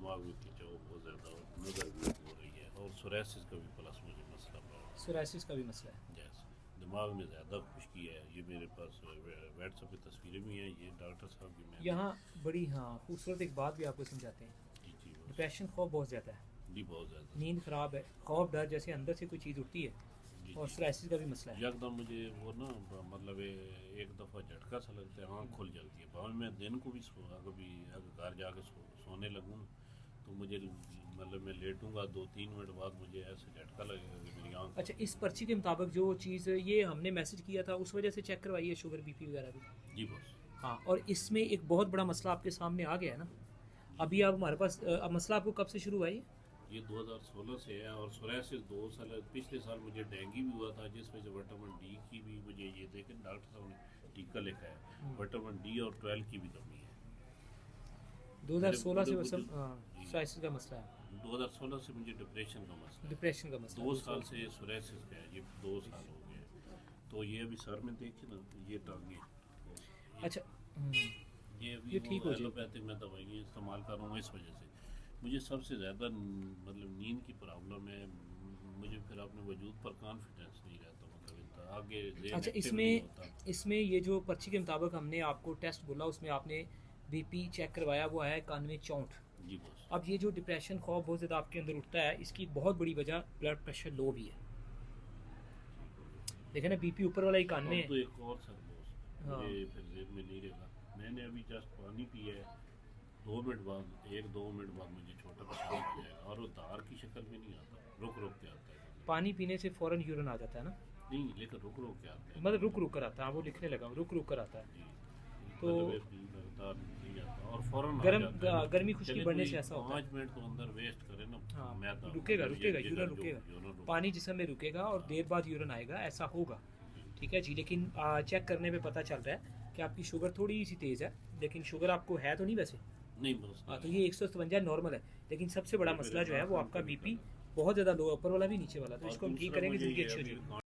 दिमाग में खिंचाव बहुत ज़्यादा और नज़र भी हो रही है और सोरासिस का भी प्लस मुझे मसला पड़ा है। सोरासिस का भी मसला है। जैसे दिमाग में ज़्यादा खुश्की है। ये मेरे पास व्हाट्सएप पे तस्वीरें भी हैं, ये डॉक्टर साहब भी मैं यहाँ बड़ी हाँ खूबसूरत एक बात भी आपको समझाते हैं। जी जी बस डिप्रेशन खौफ बहुत ज़्यादा है, जी बहुत ज़्यादा नींद ख़राब है, खौफ डर जैसे अंदर से कोई चीज़ उठती है, जी और जी सोरासिस का भी मसला है। एकदम मुझे वो ना मतलब एक दफ़ा झटका सा लगता है, आँख खुल जाती है। भाव मैं दिन को भी कभी अगर घर जाके सोने लगूँ ना, तो मुझे मतलब मैं लेटूंगा 2-3 मिनट बाद मुझे ऐसे झटका लगेगा कि मेरी आँख अच्छा, खुल इस गई। पर्ची के मुताबिक जो चीज़ ये हमने मैसेज किया था उस वजह से चेक करवाइए शुगर बीपी वगैरह भी। जी बस हाँ, और इसमें एक बहुत बड़ा मसला आपके सामने आ गया है ना। जी अभी आप हमारे पास अब मसला आपको कब से शुरू हुआ है? ये 2016 से है और सोरासिस 2 साल पिछले साल मुझे डेंगू भी हुआ था, जिस वजह से विटामिन डी की भी मुझे ये देखें डॉक्टर साहब ने टीका लिखा है, विटामिन डी और 12 की भी कमी है। मेरे 2016 पूरे से मुझे वसम जी सोरासिस का मसला है, 2016 से मुझे डिप्रेशन का मसला है। डिप्रेशन का मसला है। 2 साल से सोरासिस का है, ये 2 साल हो गए। तो ये अभी सर में देखे ना, ये टांगे ये अच्छा, ये अभी ये वो ठीक हो जाएगी। एलोपैथिक मैं दवाइयाँ इस्तेमाल कर रहा हूँ इस वजह से। मुझे सबसे ज़्यादा मतलब नींद की प्रॉब्लम है। मुझे फिर अपने वजूद पर कॉन्फिडेंस नहीं रहता, मतलब इतना आगे ज़हन अच्छा, एक्टिव नहीं इसमें होता। इसमें ये जो पर्ची के मुताबिक हमने आपको टेस्ट बोला उसमें आपने बीपी चेक करवाया, वो है 91-64। जी बॉस अब ये जो डिप्रेशन खौफ बहुत ज़्यादा आपके अंदर उठता है, इसकी बहुत बड़ी वजह ब्लड प्रेशर लो भी है। देखे ना, बीपी ऊपर वाला 91 अब है। तो एक और सर बॉस हाँ, मुझे फिर जेब में नहीं रहेगा। मैंने अभी जस्ट पानी पिया है, 2 मिनट बाद 1-2 मिनट बाद मुझे छोटा पेशाब आ जाएगा और वो धार की शक्ल में नहीं आता, रुक रुक के आता है। पानी पीने से फ़ौरन यूरिन आ जाता है ना। नहीं लेकिन रुक रुक के आता है ना मतलब रुक मुझे। रुक कर आता है, वो लिखने लगा, रुक रुक कर आता है। जी तो मतलब ऐसे लगातार नहीं आता और फौरन आ गर्म जाता है ना। गर्मी खुश्की चले बढ़ने कोई से ऐसा होता है। 5 मिनट तो अंदर वेस्ट करे ना, हाँ, मैदा रुकेगा मतलब ये रुकेगा, यूरिन जिगर जो रुकेगा, यूरिन रुक पानी जिस्म में रुकेगा और हाँ देर बाद यूरिन आएगा, ऐसा होगा। जी ठीक है जी, लेकिन चेक करने पे पता चल रहा है कि आपकी शुगर थोड़ी सी तेज़ है, लेकिन शुगर आपको है तो नहीं वैसे। नहीं बस हाँ, नहीं तो है। ये 157 नॉर्मल है। लेकिन सबसे बड़ा ये मेरे मसला जो है वो नाखून आपका पे बीपी निकल रहा बहुत ज़्यादा लो, ऊपर वाला भी नीचे वाला, तो है। और इसको हम ठीक दूसरा करेंगे, मुझे ज़िंदगी ये अच्छी हो अभी जाएगी।